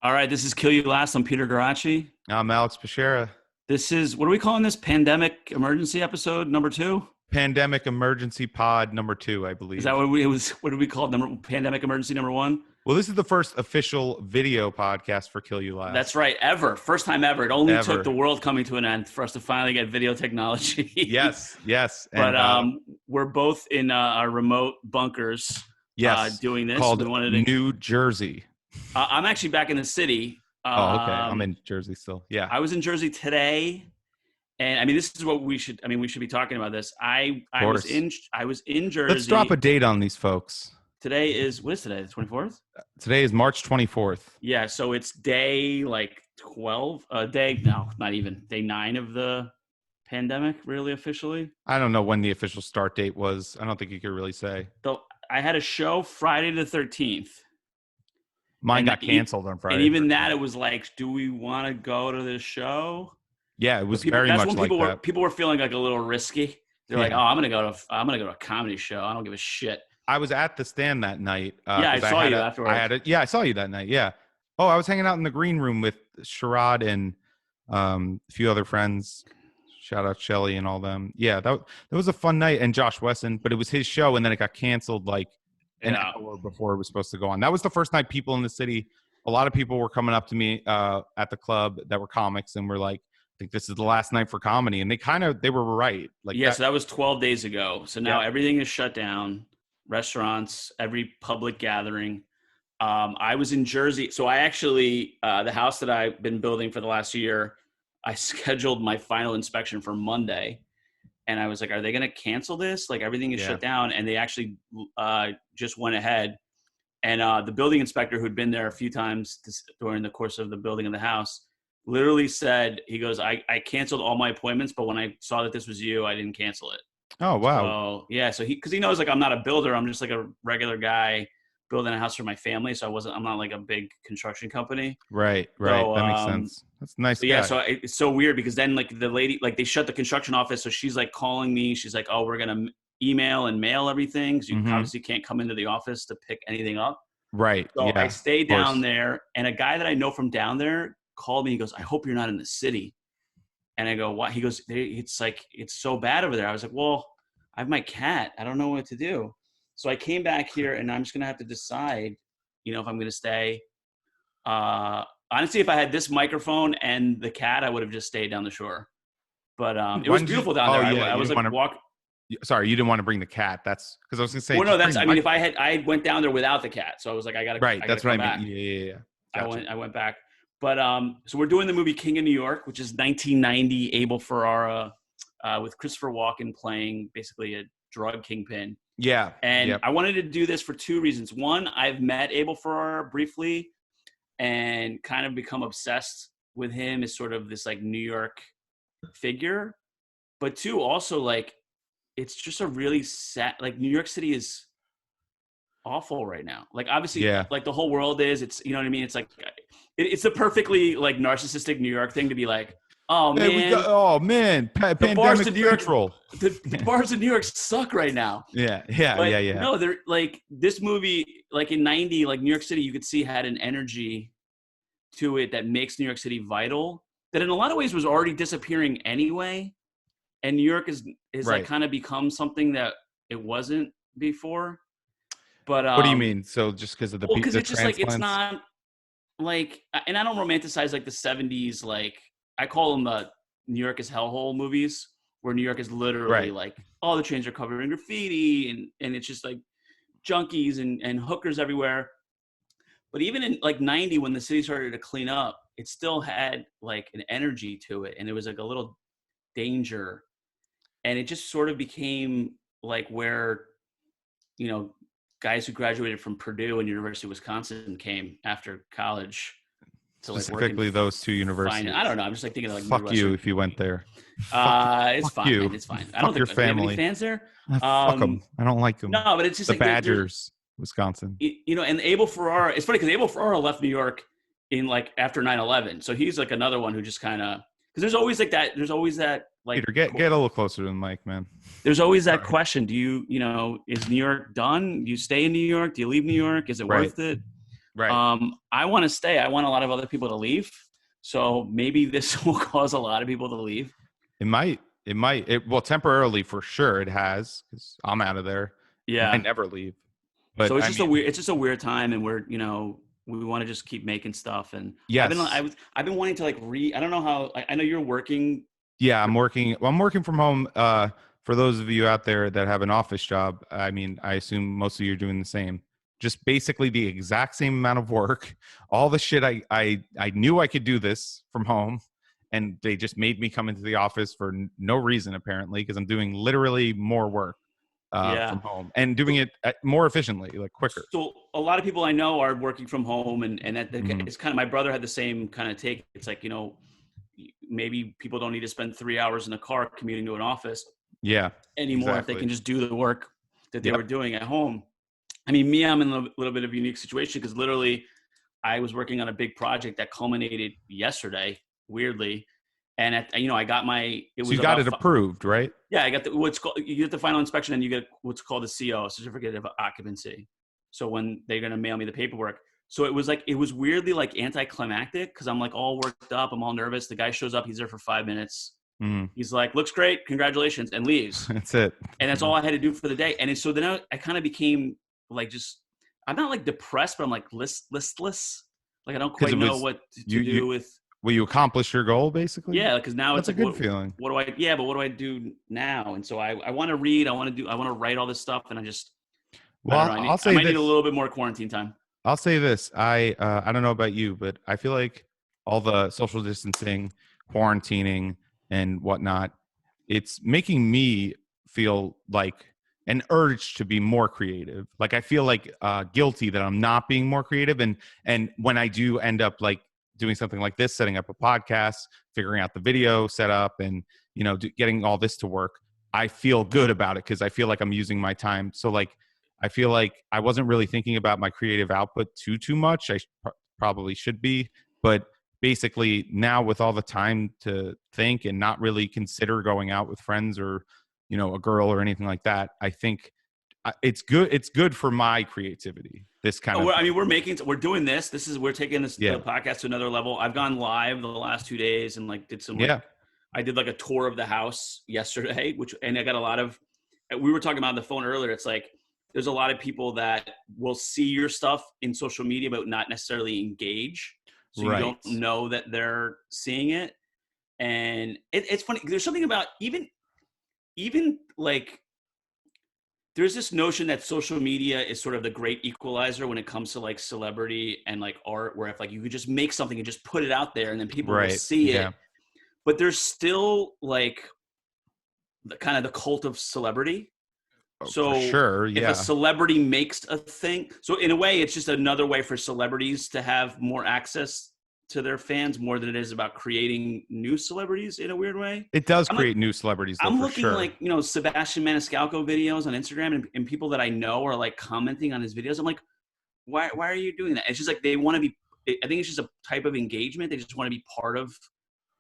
All right, this is Kill You Last. I'm Peter Garacci. I'm Alex Pashera. This is, what are we calling this? Pandemic emergency episode number 2? Pandemic emergency pod number 2, I Is believe. that what did we call it? Pandemic emergency number 1? Well, this is the first official video podcast for Kill You Last. That's right, ever. First time ever. It only Ever. took the world coming to an end for us to finally get video technology. Yes. But And, we're both in our remote bunkers yes, doing this. called We wanted to, New Jersey. I'm actually back in the city. Okay. I'm in Jersey still. Yeah. I was in Jersey today. And I mean, this is what we should be talking about this. I was in Jersey. Let's drop a date on these folks. Today is, what is today? The 24th? Today is March 24th. Yeah. So it's day 12, not even day 9 of the pandemic, really officially. I don't know when the official start date was. I don't think you could really say. So I had a show Friday the 13th. Mine got canceled on Friday. And even that, it was like, do we want to go to this show? Yeah, it was very much like that. People were feeling like a little risky. They're like, oh, I'm gonna go to a comedy show. I don't give a shit. I was at the stand that night. Yeah, I saw you afterwards. I saw you that night. Yeah. Oh, I was hanging out in the green room with Sherrod and a few other friends. Shout out Shelly and all them. Yeah, that was a fun night. And Josh Wesson, but it was his show, and then it got canceled like an hour before it was supposed to go on. That was the first night people in the city. A lot of people were coming up to me at the club that were comics and were like, I think this is the last night for comedy. And they were right. So that was 12 days ago. So now everything is shut down. Restaurants, every public gathering. I was in Jersey. So I actually, the house that I've been building for the last year, I scheduled my final inspection for Monday. And I was like, are they going to cancel this? Like everything is shut down. And they actually just went ahead. And the building inspector who'd been there a few times during the course of the building of the house literally said, he goes, I canceled all my appointments, but when I saw that this was you, I didn't cancel it. Oh, wow. So, yeah. So because he knows like I'm not a builder. I'm just like a regular guy building a house for my family. So I'm not like a big construction company. Right. So, that makes sense. That's nice. So yeah. So it's so weird because then like the lady, like they shut the construction office. So she's like calling me. She's like, oh, we're going to email and mail everything. Because you obviously can't come into the office to pick anything up. Right. So I stayed down there, and a guy that I know from down there called me. He goes, I hope you're not in the city. And I go, what? He goes, it's like, it's so bad over there. I was like, well, I have my cat. I don't know what to do. So I came back here, and I'm just going to have to decide, if I'm going to stay. Honestly, if I had this microphone and the cat, I would have just stayed down the shore. But it was beautiful down there. I was like, Sorry, you didn't want to bring the cat. That's because I was going to say. Well, no, if I went down there without the cat. So I was like, I got to. Right. That's what I mean. Yeah. Gotcha. I went back. But so we're doing the movie King of New York, which is 1990 Abel Ferrara with Christopher Walken playing basically a drug kingpin. Yeah. And I wanted to do this for 2 reasons. One, I've met Abel Ferrara briefly and kind of become obsessed with him as sort of this like New York figure. But 2, also like it's just a really sad, like New York City is awful right now. Like obviously like the whole world is, it's, you know what I mean? It's like, it's a perfectly like narcissistic New York thing to be like, oh man, the bars in New York, the bars in New York suck right now. Yeah. No, they're like this movie, like in 90, like New York City, you could see had an energy to it that makes New York City vital that in a lot of ways was already disappearing anyway. And New York is like kind of become something that it wasn't before. But what do you mean? So just because of the because it's just like it's not like, and I don't romanticize like the 70s, like I call them the New York is hellhole movies, where New York is literally like all the trains are covered in graffiti and it's just like junkies and hookers everywhere. But even in like 90, when the city started to clean up, it still had like an energy to it, and it was like a little danger. And it just sort of became like where, guys who graduated from Purdue and University of Wisconsin came after college. To, like, specifically those two universities. I don't know. I'm just like thinking of like fuck you if you went there. It's fine. Man. It's fine. I don't think your family. Do you have any fans there. Fuck them. I don't like them. No, but it's just the like Badgers, Wisconsin. And Abel Ferrara. It's funny because Abel Ferrara left New York in like after 9/11, so he's like another one who just kind of because there's always like that. There's always that like. Peter, get a little closer to the mic, man. There's always that question. Do you is New York done? Do you stay in New York? Do you leave New York? Is it worth it? Right. I want to stay. I want a lot of other people to leave. So maybe this will cause a lot of people to leave. It might. It might. Well, temporarily for sure it has, because I'm out of there and I Yeah. never leave. So But I mean, it's just a weird time, and we're, we want to just keep making stuff. And yes. I've been wanting to like I don't know how, I know you're working. Yeah, I'm working from home. For those of you out there that have an office job, I mean, I assume most of you are doing the same. Just basically the exact same amount of work. All the shit I knew I could do this from home, and they just made me come into the office for no reason apparently, because I'm doing literally more work Yeah. from home and doing it more efficiently, like quicker. So a lot of people I know are working from home, and Hmm. it's kind of, my brother had the same kind of take. It's like, maybe people don't need to spend 3 hours in a car commuting to an office Yeah, anymore if they exactly. can just do the work that they were Yep. doing at home. I mean, me, I'm in a little bit of a unique situation because literally I was working on a big project that culminated yesterday, weirdly. And I got it So was you got about, it approved, right? yeah, I got what's called, you get the final inspection and you get what's called a CO, certificate of occupancy. So when they're going to mail me the paperwork. So it was weirdly like anticlimactic because I'm like all worked up. I'm all nervous. The guy shows up. He's there for 5 minutes. Mm. He's like, looks great. Congratulations. And leaves. That's it. And that's Yeah. all I had to do for the day. And so then I kind of became like, I'm not like depressed, but I'm like listless. Like I don't Because quite it know was what to you do with. will you accomplish your goal basically? Yeah, because now That's it's a like, good feeling. what do I? Yeah, but what do I do now? And so I want to read. I want to write all this stuff, and I don't Well, know. I'll I say might need a this. little bit more quarantine time. I'll say this. I don't know about you, but I feel like all the social distancing, quarantining, and whatnot, it's making me feel like an urge to be more creative. Like I feel like guilty that I'm not being more creative, and when I do end up like doing something like this, setting up a podcast, figuring out the video setup, and getting all this to work, I feel good about it because I feel like I'm using my time. So like I feel like I wasn't really thinking about my creative output too much. Probably should be, but basically now with all the time to think and not really consider going out with friends or a girl or anything like that, I think it's good. It's good for my creativity. This kind Oh, of like, we're doing this. We're taking the yeah, podcast to another level. I've gone live the last 2 days and like did some like, yeah, I did like a tour of the house yesterday, and I got a lot of. We were talking about on the phone earlier. It's like there's a lot of people that will see your stuff in social media, but not necessarily engage. So you don't right. know that they're seeing it, and it's funny. There's something about even like there's this notion that social media is sort of the great equalizer when it comes to like celebrity and like art, where if like you could just make something and just put it out there and then people will Right. see it. Yeah. But there's still like the kind of the cult of celebrity. Oh, for So sure. if a Yeah. celebrity makes a thing, so in a way, it's just another way for celebrities to have more access to their fans more than it is about creating new celebrities in a weird way. It does I'm like, create new celebrities though, I'm for looking sure. like, Sebastian Maniscalco videos on Instagram and people that I know are like commenting on his videos. I'm like, why are you doing that? It's just like they want to be, I think it's just a type of engagement. They just want to be part of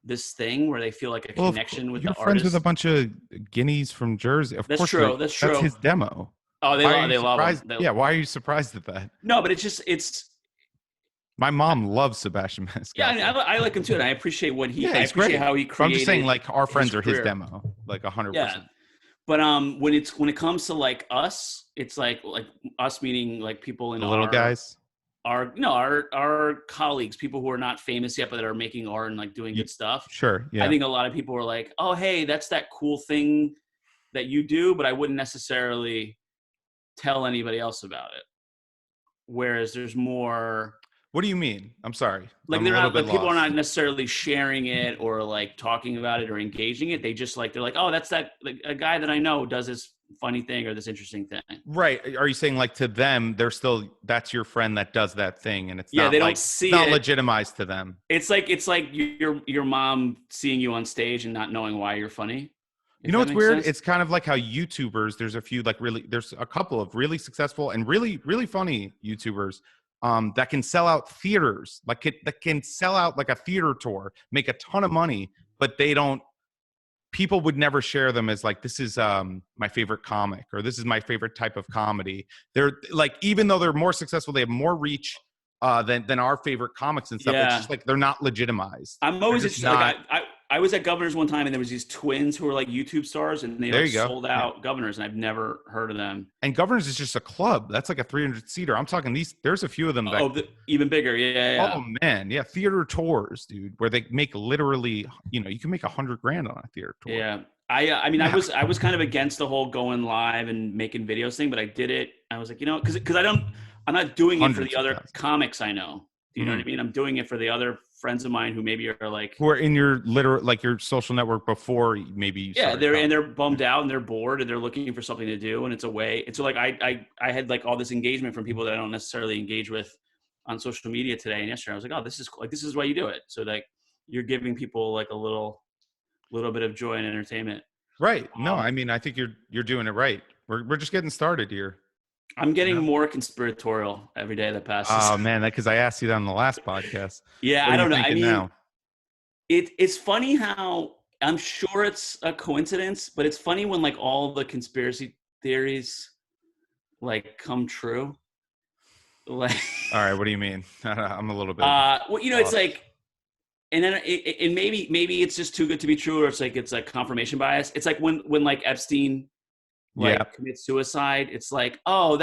this thing where they feel like a Well, connection with you're the friends with a artist. bunch of guineas from Jersey. Of That's course, true. That's that's true. his demo. Oh, Why are you they love surprised? him. Yeah, why are you surprised at that? No, but it's My mom loves Sebastian yeah. Maniscalco. I like him too, and I appreciate Yeah, I he's appreciate great. how he But I'm just saying, created like, our his friends are his career. demo, like 100%. Yeah, but when it comes to like us, it's like us meaning like people in The little guys. our colleagues, people who are not famous yet but that are making art and like doing Y- good stuff. Sure. I Yeah. think a lot of people are like, oh hey, that's that cool thing that you do, but I wouldn't necessarily tell anybody else about it. Whereas there's more What do you mean? I'm sorry. like I'm a they're little not bit like people are lost. not necessarily sharing it or like talking about it or engaging it. They're like, oh, that's that like, a guy that I know does this funny thing or this interesting thing. Right. Are you saying like to them, they're still, that's your friend that does that thing, and it's Yeah, not they don't like, it's see not it. legitimized to them? It's like your mom seeing you on stage and not knowing why you're funny. You If know that what's makes weird? sense. It's kind of like how YouTubers, there's a couple of really successful and really funny YouTubers that can sell out theaters, that can sell out like a theater tour, make a ton of money, but people would never share them as like, this is my favorite comic, or this is my favorite type of comedy. They're like, even though they're more successful, they have more reach, than our favorite comics and stuff. It's Yeah. just like they're not legitimized. I'm They're always just interested. not. Like I was at Governor's one time, and there was these twins who were like YouTube stars, and they There like you go. sold Yeah. out Governor's, and I've never heard of them. And Governors is just a club. That's like a 300-seater. I'm talking these. There's a few of them that. Oh, even bigger. Yeah. Oh man, yeah, theater tours, dude, where they make literally, you can make $100,000 on a theater tour. Yeah. I mean, Yeah. I was kind of against the whole going live and making videos thing, but I did it. I was like, because I'm not doing it for Hundreds the of other thousands. comics I know. Do you know what I mean? I'm doing it for the other friends of mine who maybe are like, Who are in your like your social network before maybe you yeah, started they're bummed out and they're bored and they're looking for something to do, and it's a way. And so like I had like all this engagement from people that I don't necessarily engage with on social media today and yesterday. I was like, oh, this is cool. Like this is why you do it. So like you're giving people like a little bit of joy and entertainment. Right. No, I mean, I think you're doing it right. We're just getting started here. I'm getting more conspiratorial every day that passes. Oh man, because I asked you that on the last podcast. Yeah, What I are you don't know. I thinking mean, now? it's funny how I'm sure it's a coincidence, but it's funny when like all the conspiracy theories like come true. Like, All right, what do you mean? I'm a little bit. well, it's like, and then and maybe it's just too good to be true, or it's like confirmation bias. It's like when like Epstein commits suicide. It's like, oh,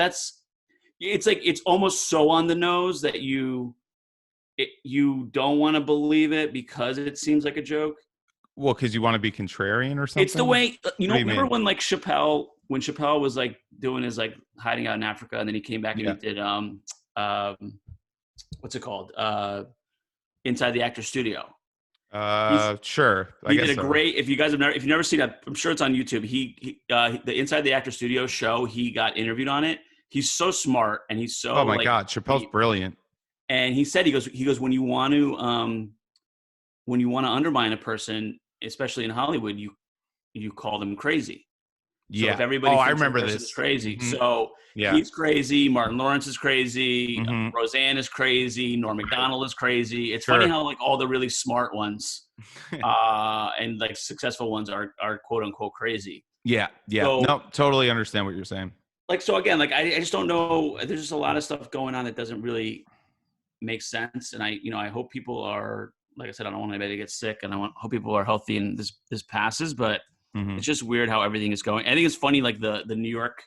it's like it's almost so on the nose that you don't want to believe it because it seems like a joke. Well, because you want to be contrarian or something. It's the way remember mean? when like Chappelle was like doing his like hiding out in Africa, and then he came back and he did what's it called, Inside the Actor Studio. Sure. He did a great. If you've never seen that, I'm sure it's on YouTube. He the Inside the Actor Studio show. He got interviewed on it. He's so smart and he's so. Oh my God, Chappelle's brilliant. And he said he goes when you want to undermine a person, especially in Hollywood, you call them crazy. So if everybody thinks I remember this is crazy. Mm-hmm. So he's crazy. Martin Lawrence is crazy. Mm-hmm. Roseanne is crazy. Norm Macdonald is crazy. It's funny how like all the really smart ones and like successful ones are quote unquote crazy. Yeah. So, no, totally understand what you're saying. Like, so again, like I just don't know. There's just a lot of stuff going on that doesn't really make sense. And I hope people are, like I said, I don't want anybody to get sick, and hope people are healthy and this passes, but it's just weird how everything is going. I think it's funny, like the New York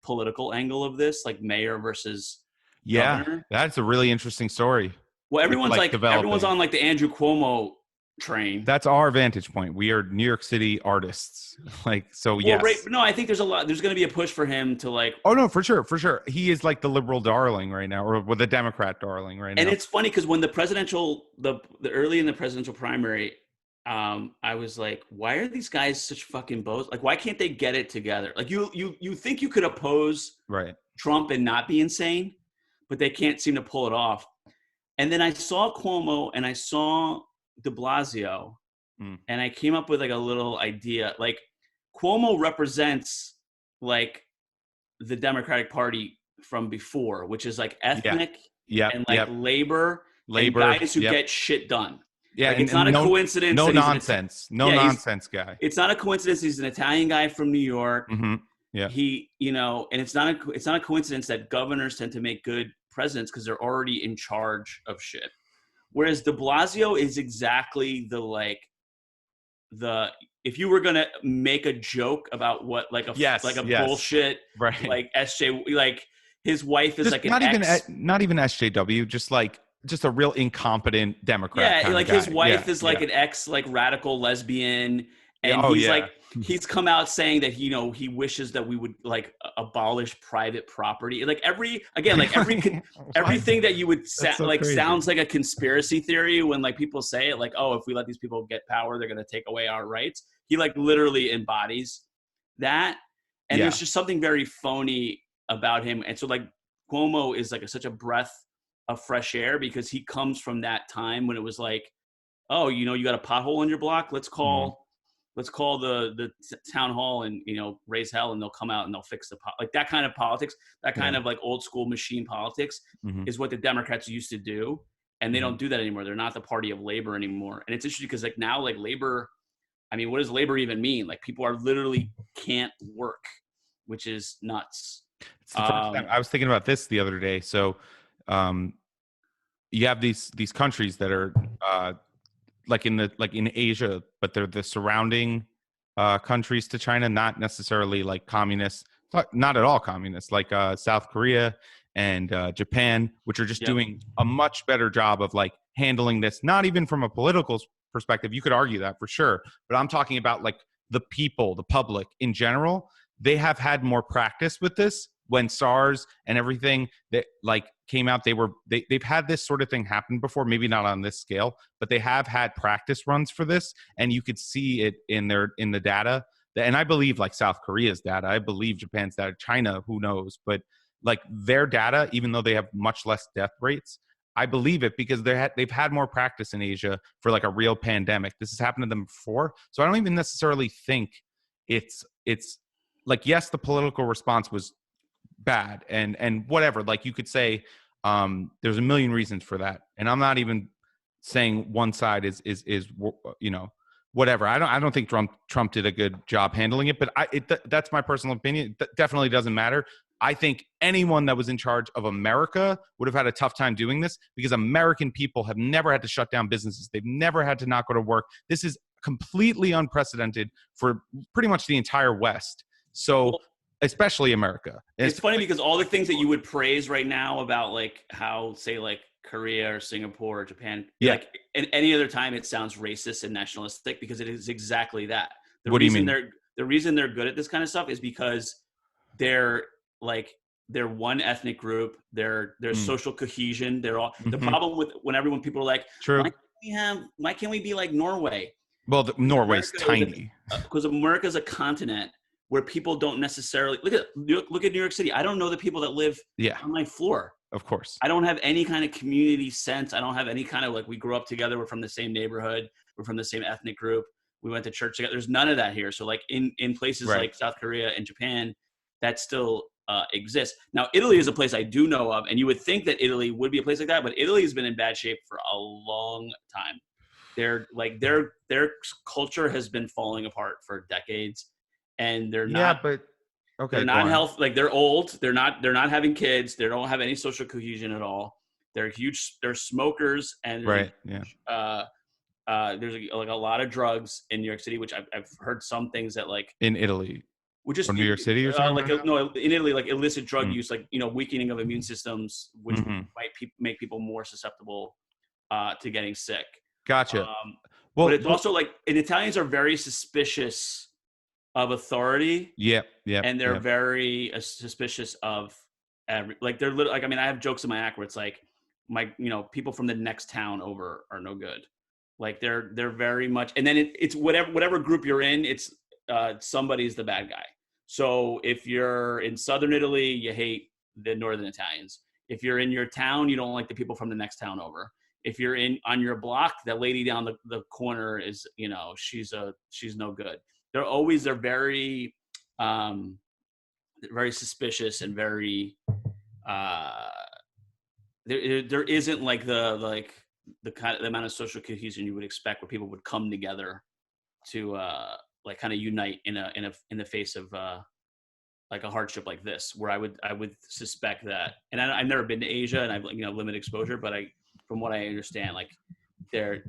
political angle of this, like mayor versus governor. That's a really interesting story. Well, everyone's on like the Andrew Cuomo train. That's our vantage point. We are New York City artists. Yes. Right. No, I think there's going to be a push for him to like. Oh no, for sure. He is like the liberal darling right now, or the Democrat darling right now. And it's funny because when the early in the presidential primary, I was like, why are these guys such fucking bows? Like, why can't they get it together? Like you think you could oppose Trump and not be insane, but they can't seem to pull it off. And then I saw Cuomo and I saw de Blasio, and I came up with like a little idea. Like Cuomo represents like the Democratic Party from before, which is like ethnic and like labor and guys who get shit done. Yeah, like, it's not a coincidence. No nonsense. Nonsense guy. It's not a coincidence. He's an Italian guy from New York. Mm-hmm. Yeah. He, and it's not a coincidence that governors tend to make good presidents because they're already in charge of shit. Whereas de Blasio is exactly if you were gonna make a joke about what like a bullshit like SJ, like his wife is just like an not even SJW, just a real incompetent Democrat. Yeah, like his wife is like an ex like radical lesbian, and he's come out saying that he wishes that we would like abolish private property. Like everything that you would sounds like a conspiracy theory when like people say it, like, oh, if we let these people get power, they're gonna take away our rights. He like literally embodies that, and there's just something very phony about him. And so like Cuomo is like such a breath of fresh air because he comes from that time when it was like, oh, you got a pothole in your block, let's call the town hall and raise hell, and they'll come out and they'll fix like that kind of politics, that kind of like old school machine politics is what the Democrats used to do, and they don't do that anymore. They're not the party of labor anymore. And it's interesting because like now like labor, I mean, what does labor even mean? Like people are literally can't work, which is nuts. It's the first time. I was thinking about this the other day. So you have these countries that are like in Asia, but they're the surrounding countries to China, not necessarily like communist, not at all communist, like South Korea and Japan, which are just Yep. doing a much better job of like handling this. Not even from a political perspective, you could argue that for sure, but I'm talking about like the people, the public in general. They have had more practice with this. When SARS and everything that like came out, they've had this sort of thing happen before, maybe not on this scale, but they have had practice runs for this, and you could see it in the data. And I believe like South Korea's data, I believe Japan's data, China, who knows, but like their data, even though they have much less death rates, I believe it because they've had more practice in Asia for like a real pandemic. This has happened to them before, so I don't even necessarily think it's like, yes, the political response was bad and whatever, like you could say there's a million reasons for that, and I'm not even saying one side is you know, whatever. I don't think Trump did a good job handling it, but that's my personal opinion. That definitely doesn't matter. I think anyone that was in charge of America would have had a tough time doing this because American people have never had to shut down businesses. They've never had to not go to work. This is completely unprecedented for pretty much the entire West. So Well, especially America. it's funny because all the things that you would praise right now about like how, say, like Korea or Singapore or Japan, Yeah. like in any other time, it sounds racist and nationalistic because it is exactly that. What do you mean? The reason they're good at this kind of stuff is because they're like they're one ethnic group. There's social cohesion. They're all the problem with when people are like, True. why can't we be like Norway? Well, Norway's tiny because America's a continent where people don't necessarily look at New York City. I don't know the people that live on my floor. Of course. I don't have any kind of community sense. I don't have any kind of like, we grew up together. We're from the same neighborhood. We're from the same ethnic group. We went to church together. There's none of that here. So like in places like South Korea and Japan, that still exists. Now, Italy is a place I do know of, and you would think that Italy would be a place like that, but Italy has been in bad shape for a long time. They're like their culture has been falling apart for decades, and they're not. But okay, they're not healthy. Like they're old. They're not having kids. They don't have any social cohesion at all. They're huge. They're smokers, and there's like a lot of drugs in New York City, which I've heard some things that like in Italy. Which is New York City or something? No, in Italy, like illicit drug use, like, you know, weakening of immune systems, which might make people more susceptible to getting sick. Gotcha. But it's also like, and Italians are very suspicious of authority. And they're very suspicious of like they're like, I mean, I have jokes in my act where it's like people from the next town over are no good. Like they're very much, and then it's whatever group you're in, it's somebody's the bad guy. So if you're in southern Italy, you hate the northern Italians. If you're in your town, you don't like the people from the next town over. If you're on your block, that lady down the corner is, she's no good. They're very very suspicious and very there isn't like the amount of social cohesion you would expect where people would come together to like kind of unite in the face of like a hardship like this, where I would suspect that. And I've never been to Asia, and I've limited exposure, but from what I understand, like there's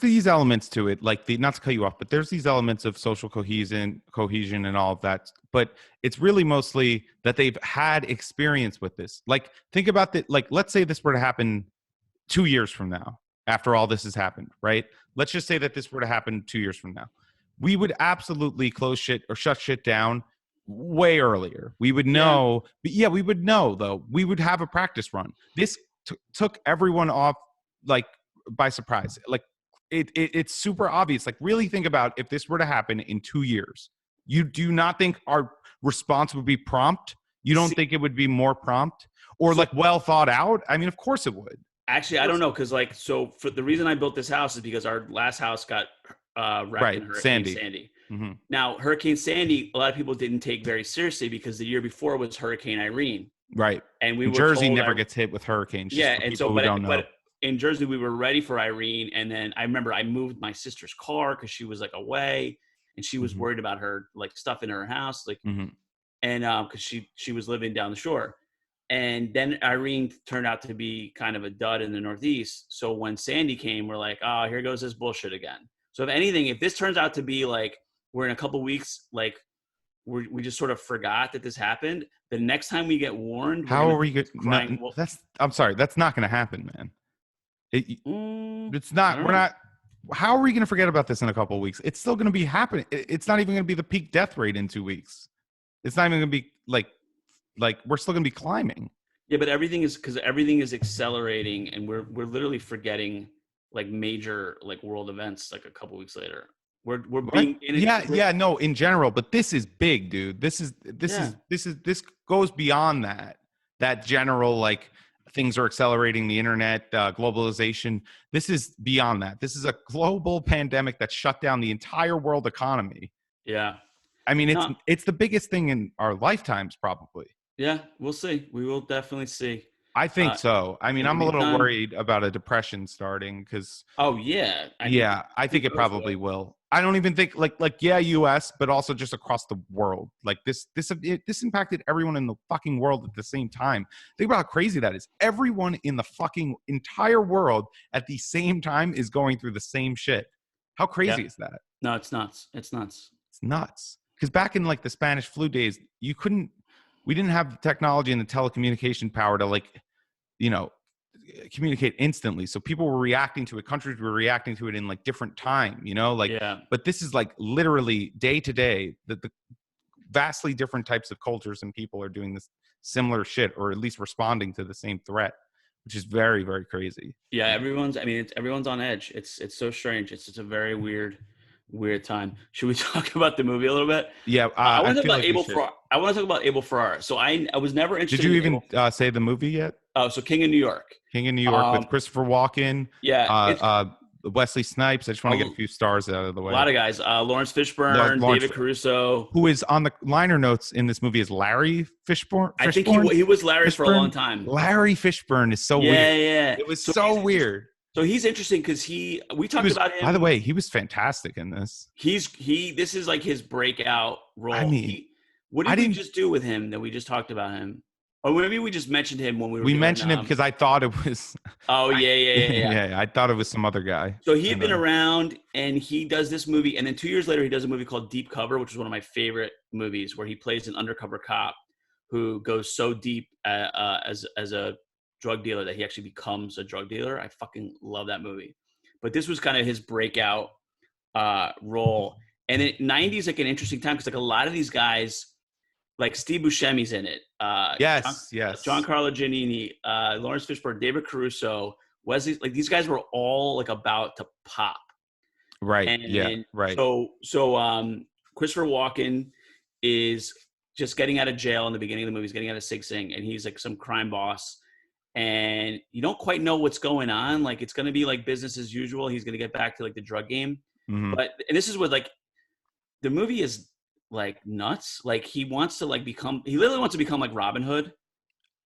these elements to it, like not to cut you off, but there's these elements of social cohesion and all of that, but it's really mostly that they've had experience with this. Like think about that. Like let's say this were to happen 2 years from now, after all this has happened, right? Let's just say that this were to happen 2 years from now. We would absolutely close shit or shut shit down way earlier. We would know, but we would know though. We would have a practice run. This took everyone off like by surprise. Like it's super obvious. Like really think about if this were to happen in 2 years. You do not think our response would be prompt? You don't think it would be more prompt or like well thought out? I mean, of course it would. Actually, I don't know, because like, so for the reason I built this house is because our last house got wrecked in Hurricane Sandy. Mm-hmm. Now, Hurricane Sandy, a lot of people didn't take very seriously because the year before was Hurricane Irene. Right. And we were Jersey never gets hit with hurricanes. But in Jersey, we were ready for Irene. And then I remember I moved my sister's car because she was like away, and she was worried about her like stuff in her house, like, and because she was living down the shore. And then Irene turned out to be kind of a dud in the Northeast. So when Sandy came, we're like, oh, here goes this bullshit again. So if anything, if this turns out to be like we're in a couple weeks, like we just sort of forgot that this happened, the next time we get warned, we're How gonna are we good? No, crying wolf. I'm sorry. That's not going to happen, man. It's not. I don't We're know. not. How are we going to forget about this in a couple of weeks? It's still going to be happening. It's not even going to be the peak death rate in 2 weeks. It's not even going to be like we're still going to be climbing. Yeah, but everything is accelerating, and we're literally forgetting like major like world events like a couple weeks later. We're What? being in it. No, in general, but this is big, dude. This goes beyond that general like things are accelerating, the internet, globalization. This is beyond that. This is a global pandemic that shut down the entire world economy. Yeah. I mean, No. it's the biggest thing in our lifetimes, probably. Yeah, we'll see. We will definitely see. I think so. I mean, In the I'm a little meantime- worried about a depression starting because Oh yeah. I think it probably will. I don't even think yeah, US, but also just across the world. Like this impacted everyone in the fucking world at the same time. Think about how crazy that is. Everyone in the fucking entire world at the same time is going through the same shit. How crazy is that? No, it's nuts. It's nuts. It's nuts. Because back in like the Spanish flu days, we didn't have the technology and the telecommunication power to like, communicate instantly. So people were reacting to it. Countries were reacting to it in like different time, but this is like literally day to day that the vastly different types of cultures and people are doing this similar shit, or at least responding to the same threat, which is very, very crazy. Yeah. Everyone's on edge. It's so strange. It's a very weird time. Should we talk about the movie a little bit? Yeah. I want to talk feel about like Abel Ferrara. I want to talk about Abel Ferrara. So I was never interested. Did you even say the movie yet? Oh, so King of New York. King of New York with Christopher Walken. Yeah. Wesley Snipes. I just want to get a few stars out of the way. A lot of guys. Lawrence Fishburne, David Caruso. Who is on the liner notes in this movie is Larry Fishburne. I think he was Larry for a long time. Larry Fishburne is so weird. Yeah. It was so weird. So he's interesting because we talked about him. By the way, he was fantastic in this. This is like his breakout role. I mean, what did we just do with him that we just talked about him? Or maybe we just mentioned him when we mentioned him because I thought it was. Oh yeah. I thought it was some other guy. So he had been around, and he does this movie, and then 2 years later he does a movie called Deep Cover, which is one of my favorite movies, where he plays an undercover cop who goes so deep as a drug dealer that he actually becomes a drug dealer. I fucking love that movie. But this was kind of his breakout role, and 90s like an interesting time because like a lot of these guys. Like Steve Buscemi's in it. Yes. Giancarlo Giannini, Lawrence Fishburne, David Caruso, Wesley. Like these guys were all like about to pop. Right. Right. So Christopher Walken is just getting out of jail in the beginning of the movie. He's getting out of Sing Sing, and he's like some crime boss. And you don't quite know what's going on. Like it's going to be like business as usual. He's going to get back to like the drug game. Mm-hmm. And this is what like the movie is. Like nuts. Like he wants to like he literally wants to become like Robin Hood,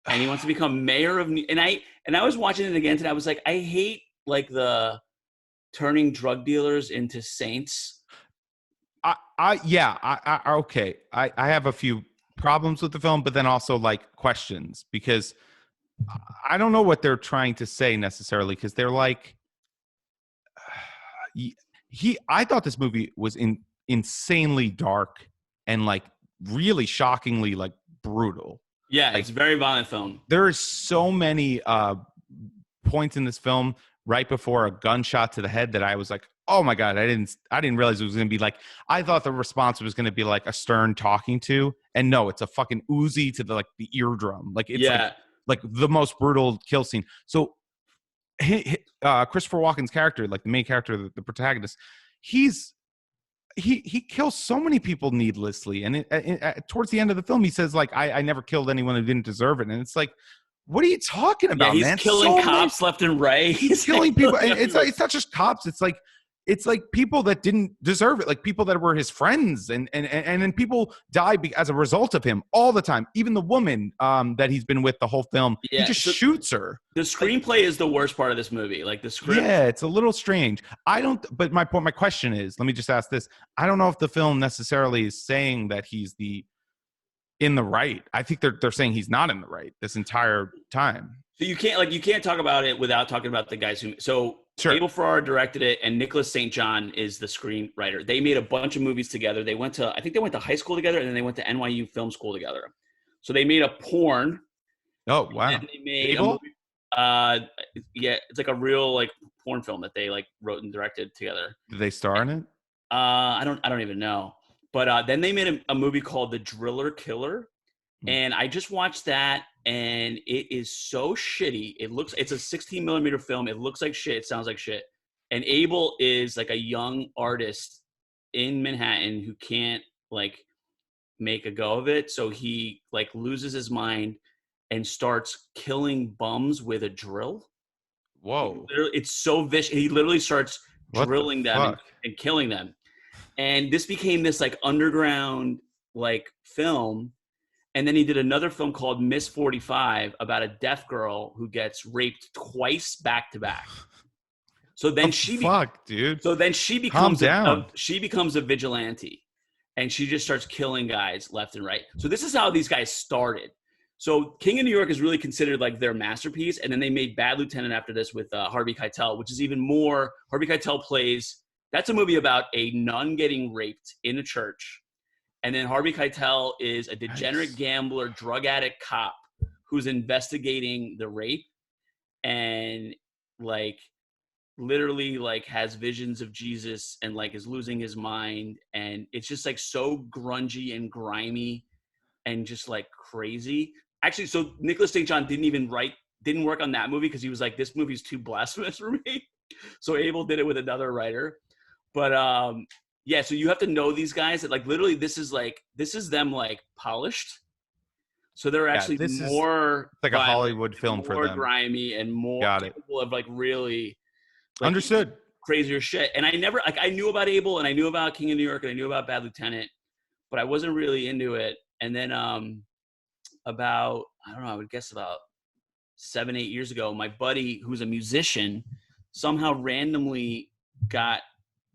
and he wants to become mayor of and I was watching it again today. I was like, I hate like the turning drug dealers into saints. Okay. I have a few problems with the film, but then also like questions because I don't know what they're trying to say necessarily because they're like I thought this movie was insanely dark and like really shockingly like brutal. Yeah, like, it's a very violent film. There are so many points in this film right before a gunshot to the head that I was like, oh my God, I didn't realize it was going to be like, I thought the response was going to be like a Stern talking to, and no, it's a fucking Uzi to the eardrum. Like it's like the most brutal kill scene. So Christopher Walken's character, like the main character, the protagonist, he kills so many people needlessly, and towards the end of the film he says like I never killed anyone who didn't deserve it, and it's like, what are you talking about, he's man? Killing cops left and right. He's killing people. And it's not just cops, it's like people that didn't deserve it, like people that were his friends, and then people die as a result of him all the time. Even the woman that he's been with the whole film, he just shoots her. The screenplay is the worst part of this movie. Like the script. Yeah, it's a little strange. But my question is, let me just ask this. I don't know if the film necessarily is saying that he's the in the right. I think they're saying he's not in the right this entire time. So you can't talk about it without talking about the guys who. So Sure. Abel Ferrara directed it, and Nicholas St. John is the screenwriter. They made a bunch of movies together. I think they went to high school together, and then they went to NYU film school together. So they made a porn. Oh wow! And they made Abel? a movie. Yeah, it's like a real like porn film that they like wrote and directed together. Did they star in it? I don't even know. But then they made a movie called The Driller Killer, and I just watched that, and it is so shitty. It's a 16 millimeter film. It looks like shit. It sounds like shit. And Abel is like a young artist in Manhattan who can't like make a go of it. So he like loses his mind and starts killing bums with a drill. Whoa! It's so vicious. He literally starts drilling them and killing them. And this became this like underground like film. And then he did another film called Miss 45 about a deaf girl who gets raped twice back to back. So then dude. So then she becomes a vigilante, and she just starts killing guys left and right. So this is how these guys started. So King of New York is really considered like their masterpiece. And then they made Bad Lieutenant after this with Harvey Keitel, which is even more. Harvey Keitel plays. That's a movie about a nun getting raped in a church. And then Harvey Keitel is a degenerate gambler, drug addict cop who's investigating the rape and like literally like has visions of Jesus and like is losing his mind. And it's just like so grungy and grimy and just like crazy. Actually, so Nicholas St. John didn't work on that movie because he was like, this movie's too blasphemous for me. So Abel did it with another writer. But yeah, so you have to know these guys that like literally this is them like polished. So they're actually more like violent, a Hollywood film for them. More grimy and more capable of like really like, understood crazier shit. And I never like I knew about Abel and I knew about King of New York and I knew about Bad Lieutenant, but I wasn't really into it. And then about I don't know, I would guess about 7-8 years ago, my buddy who's a musician somehow randomly got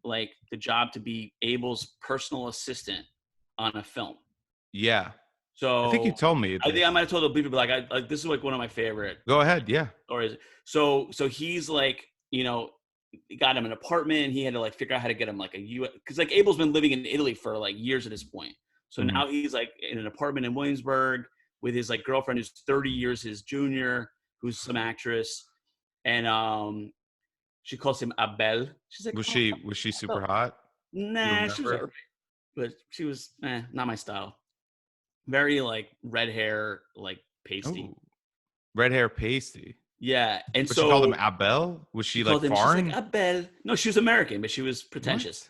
like the job to be Abel's personal assistant on a film. Yeah. So I think you told me. I think I might have told the people, but like this is like one of my favorite. Go ahead. Yeah. Stories. So he's like, you know, got him an apartment. He had to like figure out how to get him like because like Abel's been living in Italy for like years at this point. So now he's like in an apartment in Williamsburg with his like girlfriend who's 30 years his junior, who's some actress, and she calls him Abel. She's like, was she super hot? Nah, she was alright, but she was not my style. Very like red hair, like pasty. Ooh. Red hair pasty. Yeah, and but so she called him Abel. Was she like foreign? She's like, Abel. No, she was American, but she was pretentious.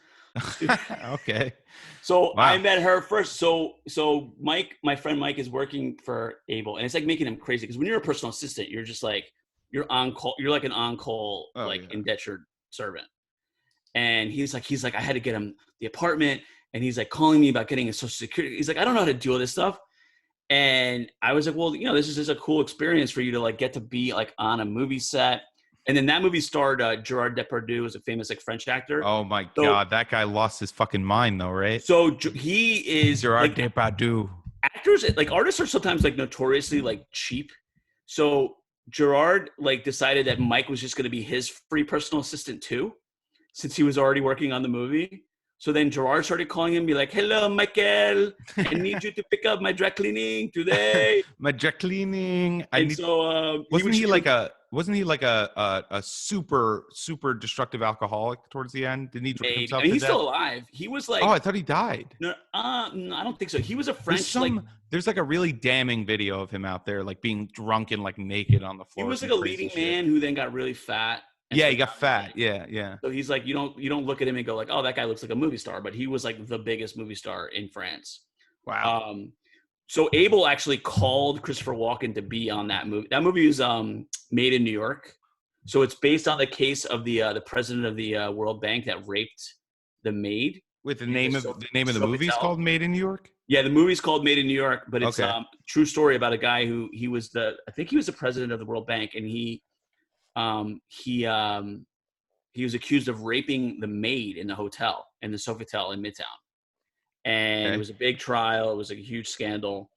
Okay. So wow. I met her first. So Mike, my friend Mike, is working for Abel, and it's like making him crazy because when you're a personal assistant, you're just like you're on call. You're like an on call, indentured servant. And he's like, I had to get him the apartment, and he's like calling me about getting a social security. He's like, I don't know how to do all this stuff. And I was like, well, you know, this is just a cool experience for you to like get to be like on a movie set. And then that movie starred Gerard Depardieu, who's a famous like French actor. Oh my God, that guy lost his fucking mind though, right? So he is Gerard Depardieu. Actors, like artists, are sometimes like notoriously like cheap. So Gerard like decided that Mike was just going to be his free personal assistant too, since he was already working on the movie. So then Gerard started calling him, be like, "Hello, Michael, I need you to pick up my dry cleaning today." My dry cleaning. Wasn't he like a super destructive alcoholic towards the end? Didn't he drink himself to he's death? Still alive. He was like, oh, I thought he died. No, I don't think so. He was a French. There's like a really damning video of him out there, like being drunk and like naked on the floor. He was like a leading man who then got really fat. Yeah, he got fat. Yeah. So he's like, you don't look at him and go like, oh, that guy looks like a movie star, but he was like the biggest movie star in France. Wow. So Abel actually called Christopher Walken to be on that movie. That movie is made in New York. So it's based on the case of the president of the World Bank that raped the maid. With the name of the movie is called Made in New York? Yeah, the movie's called Made in New York, but it's true story about a guy who I think he was the president of the World Bank, and he was accused of raping the maid in the hotel, in the Sofitel in Midtown. And it was a big trial. It was a huge scandal.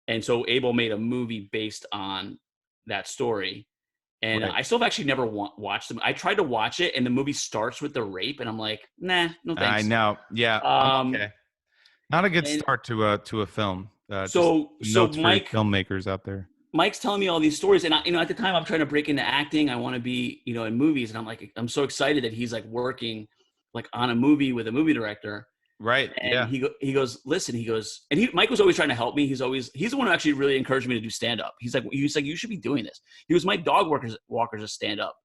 And so Abel made a movie based on that story. And Right. I still have actually never watched them. I tried to watch it, and the movie starts with the rape, and I'm like, nah, no I thanks. know. Yeah. I'm Um, okay. Not a good and start to a film. Just so notes for you filmmakers out there. Mike's telling me all these stories, and at the time I'm trying to break into acting. I want to be, in movies, and I'm so excited that he's like working like on a movie with a movie director. Right. And Yeah. he goes, listen, and Mike was always trying to help me. He's the one who actually really encouraged me to do stand up. He's like, you should be doing this. He was my dog walker's a stand up,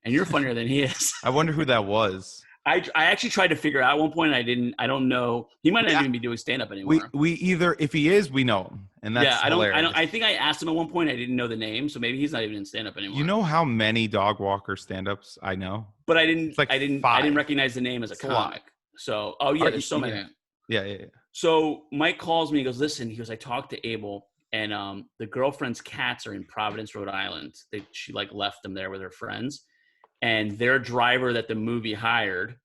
and you're funnier than he is. I wonder who that was. I actually tried to figure out at one point. I don't know. He might not even be doing stand up anymore. We either, if he is, we know him, and that's hilarious. I think I asked him at one point. I didn't know the name, so maybe he's not even in stand up anymore. You know how many dog walker stand ups I know? But I didn't. It's like I didn't recognize the name as a comic. So there's so many. Yeah. So Mike calls me. He goes, listen. He goes, I talked to Abel, and the girlfriend's cats are in Providence, Rhode Island. She like left them there with her friends, and their driver that the movie hired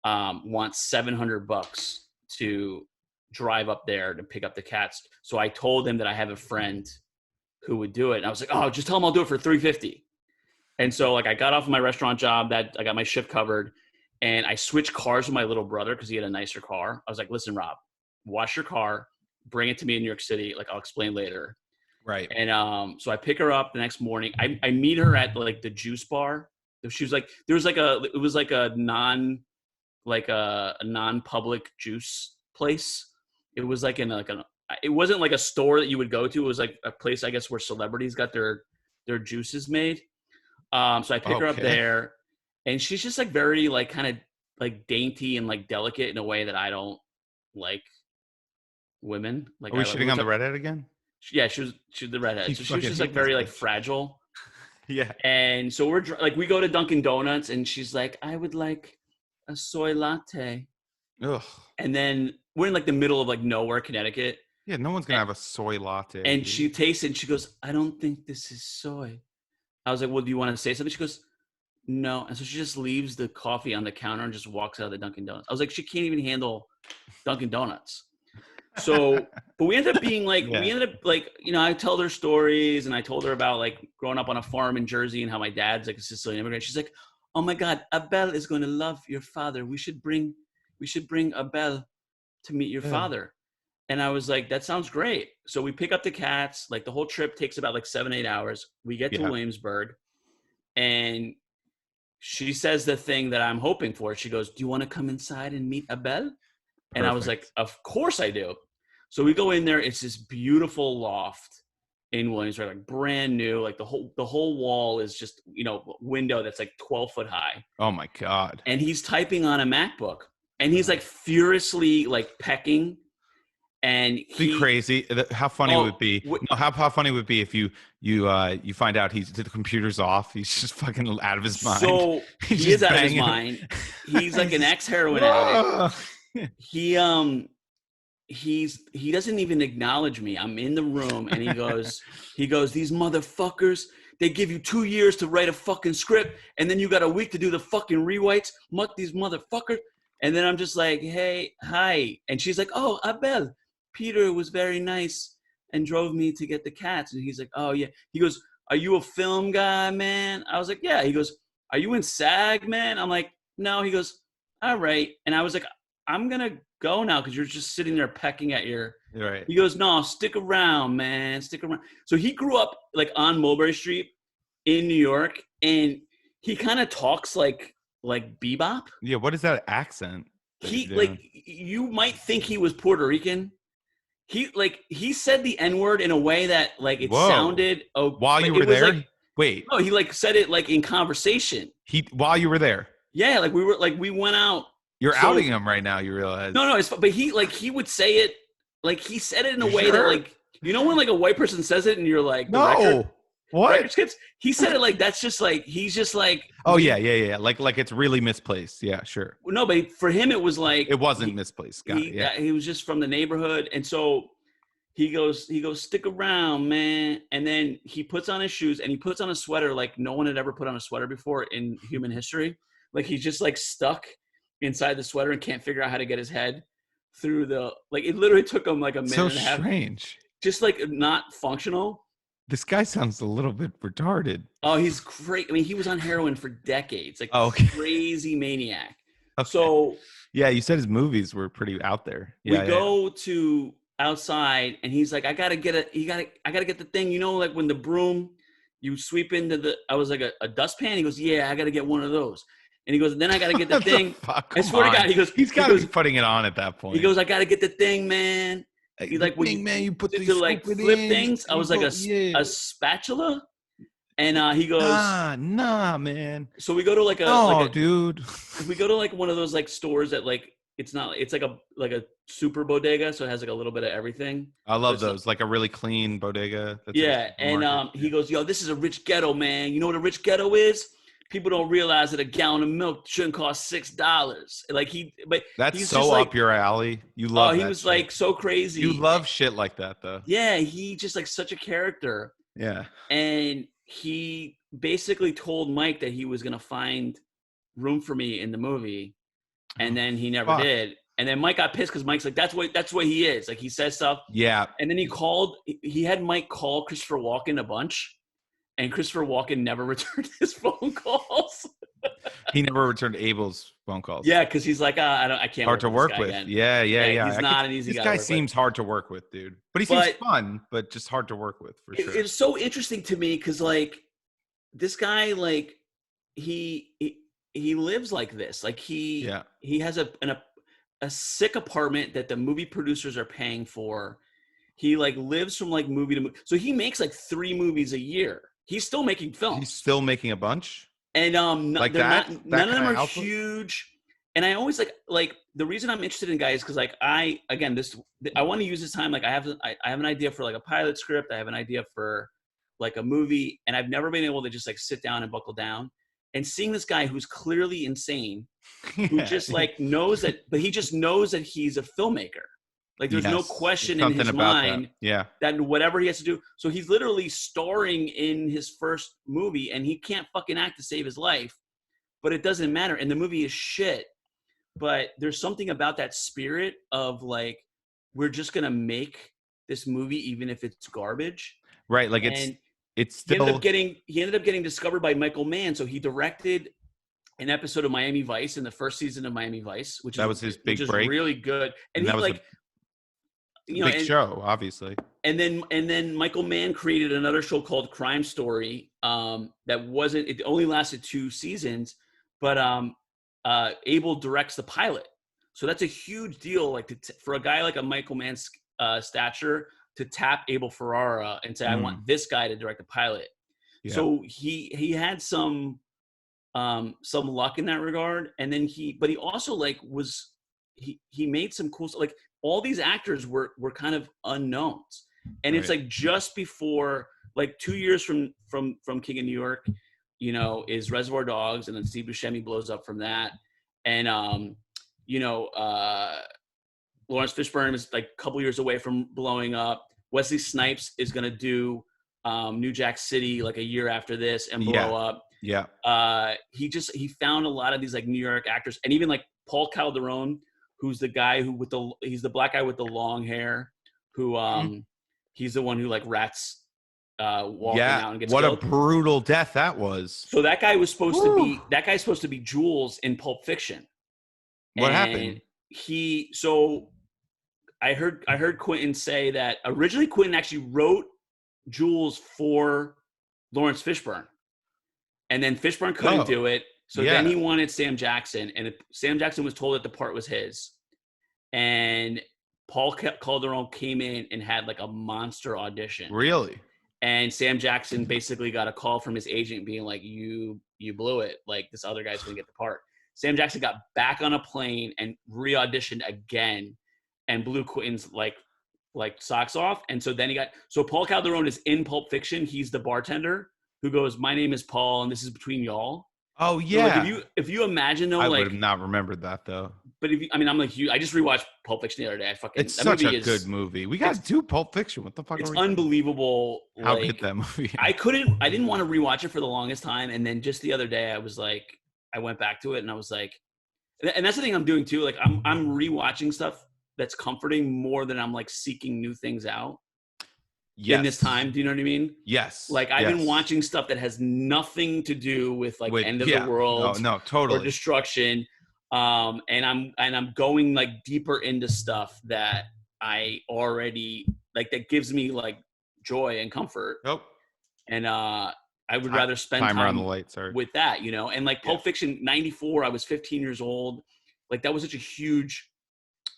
wants $700 to drive up there to pick up the cats. So I told him that I have a friend who would do it, and I was like, oh, just tell him I'll do it for $350. And so like I got off my restaurant job, that I got my shift covered, and I switched cars with my little brother because he had a nicer car. I was like, listen, Rob, wash your car, bring it to me in New York City. Like I'll explain later. Right. And so I pick her up the next morning. I meet her at like the juice bar. She was like, it was like a non-public juice place. It was like it wasn't like a store that you would go to. It was like a place, I guess, where celebrities got their juices made. So I pick her up there, and she's just like very like kind of like dainty and like delicate in a way that I don't like women. Like, are we shitting on the redhead again? Yeah, she was the redhead. So she was just like very like fragile. Yeah. And so we go to Dunkin' Donuts, and she's like, I would like a soy latte. Ugh. And then we're in like the middle of like nowhere, Connecticut. Yeah, no one's gonna have a soy latte. And she tastes it, and she goes, I don't think this is soy. I was like, well, do you want to say something? She goes, no. And so she just leaves the coffee on the counter and just walks out of the Dunkin' Donuts. I was like, she can't even handle Dunkin' Donuts. So, but we ended up being like, I told her stories, and I told her about like growing up on a farm in Jersey and how my dad's like a Sicilian immigrant. She's like, oh my God, Abel is going to love your father. We should bring Abel to meet your father. And I was like, that sounds great. So we pick up the cats. Like the whole trip takes about like 7-8 hours. We get to Williamsburg, and she says the thing that I'm hoping for. She goes, do you want to come inside and meet Abel? And I was like, of course I do. So we go in there. It's this beautiful loft in Williamsburg, like brand new. Like the whole wall is just, window that's like 12 foot high. Oh my God. And he's typing on a MacBook, and he's like furiously like pecking. And be crazy. How funny would it be? How funny would it be if you find out the computer's off? He's just fucking out of his mind. So he is out of his mind. He's like an ex-heroin addict. He doesn't even acknowledge me. I'm in the room, and he goes, these motherfuckers, they give you 2 years to write a fucking script, and then you got a week to do the fucking rewrites. Muck these motherfuckers. And then I'm just like, hey, hi. And she's like, oh, Abel, Peter was very nice and drove me to get the cats. And he's like, oh yeah. He goes, are you a film guy, man? I was like, yeah. He goes, are you in SAG, man? I'm like, no. He goes, all right. And I was like, I'm going to go now because you're just sitting there pecking at your... Right. He goes, no, stick around, man. Stick around. So he grew up like on Mulberry Street in New York, and he kind of talks like bebop. Yeah, what is that accent? He like, you might think he was Puerto Rican. He said the N-word in a way that like it sounded... while you were there? Like, wait. No, he like said it like in conversation. While you were there? Yeah, like we went out. You're outing him right now, you realize. No, but he would say it, like he said it in a way that like, when like a white person says it and you're like, no, what? He said it like, that's just like, he's just like. Oh yeah. Like it's really misplaced. Yeah, sure. No, but for him, it was like. It wasn't misplaced. He was just from the neighborhood. And so he goes, stick around, man. And then he puts on his shoes, and he puts on a sweater like no one had ever put on a sweater before in human history. Like he's just like stuck inside the sweater and can't figure out how to get his head through it literally took him like a minute and a half. So strange. just like not functional. This guy sounds a little bit retarded. Oh, he's great. I mean, he was on heroin for decades, like okay. crazy maniac. Okay. So yeah, you said his movies were pretty out there. we go to outside, and he's like, I gotta get the thing. You know, like when the broom you sweep into the. I was like a dustpan. He goes, yeah, I gotta get one of those. And he goes, then I gotta get the thing. I swear to God, he goes, he's got to be putting it on at that point. He goes, I gotta get the thing, man. He's like, thing, man, you put to like flip things. I was like a spatula. And he goes, nah, man. So we go to like dude. We go to like one of those like stores that like it's like a super bodega, so it has like a little bit of everything. I love those, like a really clean bodega. Yeah, and he goes, yo, this is a rich ghetto, man. You know what a rich ghetto is? People don't realize that a gallon of milk shouldn't cost $6. Like that's so up your alley. You love. Oh, he was shit. Like so crazy. You love shit like that, though. Yeah, he just like such a character. Yeah, and he basically told Mike that he was gonna find room for me in the movie, and then he never did. And then Mike got pissed because Mike's like, that's what he is. Like he says stuff. Yeah. And then he had Mike call Christopher Walken a bunch. And Christopher Walken never returned his phone calls. He never returned Abel's phone calls. Yeah, because he's like, I can't. Hard to work with. Again. Yeah. He's not an easy guy. This guy seems hard to work with, dude. But he seems fun, but just hard to work with for sure. It's so interesting to me because like this guy, like he lives like this. Like he has a sick apartment that the movie producers are paying for. He like lives from like movie to movie. So he makes like 3 movies a year. He's still making films. He's still making a bunch. And like none of them are huge. And I always like the reason I'm interested in guys because like I want to use this time like I have an idea for like a pilot script. I have an idea for like a movie, and I've never been able to just like sit down and buckle down. And seeing this guy who's clearly insane, who just like knows that, but he just knows that he's a filmmaker. Like there's no question in his mind that whatever he has to do. So he's literally starring in his first movie and he can't fucking act to save his life, but it doesn't matter. And the movie is shit. But there's something about that spirit of like, we're just going to make this movie, even if it's garbage. Right. Like it's still. He ended up getting discovered by Michael Mann. So he directed an episode of Miami Vice in the first season of Miami Vice, which was his big break. Really good. And he like, big show, obviously. And then Michael Mann created another show called Crime Story. It only lasted 2 seasons, but Abel directs the pilot. So that's a huge deal, like for a guy like a Michael Mann's stature to tap Abel Ferrara and say, I want this guy to direct the pilot. Yeah. So he had some luck in that regard. And then he also like he made some cool stuff. Like all these actors were kind of unknowns. And it's like just before, like 2 years from King of New York, you know, is Reservoir Dogs, and then Steve Buscemi blows up from that. And Lawrence Fishburne is like a couple years away from blowing up. Wesley Snipes is going to do New Jack City like a year after this and blow up. Yeah. He found a lot of these like New York actors, and even like Paul Calderone, who's the guy he's the black guy with the long hair who he's the one who like rats walking out and gets killed. A brutal death that was. So that guy was supposed to be Jules in Pulp Fiction. What happened? I heard Quentin say that originally Quentin actually wrote Jules for Lawrence Fishburne, and then Fishburne couldn't do it. So then he wanted Sam Jackson, and Sam Jackson was told that the part was his. And Paul Calderone came in and had like a monster audition. Really? And Sam Jackson basically got a call from his agent being like, you blew it. Like this other guy's going to get the part. Sam Jackson got back on a plane and re-auditioned again and blew Quentin's like socks off. And so then Paul Calderone is in Pulp Fiction. He's the bartender who goes, my name is Paul and this is between y'all. Oh yeah. So like if you imagine though, I like would have not remembered that though. But I'm like I just rewatched Pulp Fiction the other day. It's such a good movie. We guys do Pulp Fiction. What the fuck? It's unbelievable. How good that movie is. I didn't want to rewatch it for the longest time, and then just the other day I was like, I went back to it and I was like, and that's the thing I'm doing too. Like I'm rewatching stuff that's comforting more than I'm like seeking new things out. in this Yes. time. Do you know what I mean? Yes. Like I've been Yes. watching stuff that has nothing to do with like With end of the yeah. No. world No. or Totally. destruction. And I'm going like deeper into stuff that I already like that gives me like joy and comfort. Nope. And I would rather spend Timer on the time light. Sorry. with that, you know. And like Yeah. Pulp Fiction '94, I was 15 years old. Like that was such a huge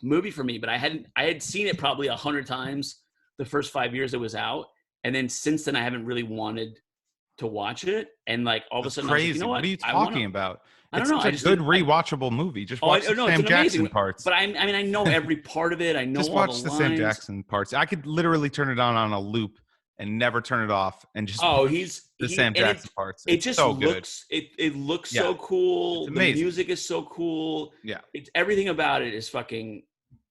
movie for me, but I had seen it probably 100 times the first 5 years it was out, and then since then I haven't really wanted to watch it. And like all of a That's sudden I was like, you crazy. know What what? are you I want to. talking about? I don't It's know. such a I just good I, rewatchable movie. Just oh, watch the no, it's Sam an Jackson amazing. parts. But I mean I know every part of it. I know Just all the watch the Sam lines. Jackson parts. I could literally turn it on a loop and never turn it off and just Oh, watch he's the he Sam and Jackson parts. it It's just so good. looks it looks Yeah. so It's cool. The amazing. music is so cool. Yeah. It's everything about it is fucking,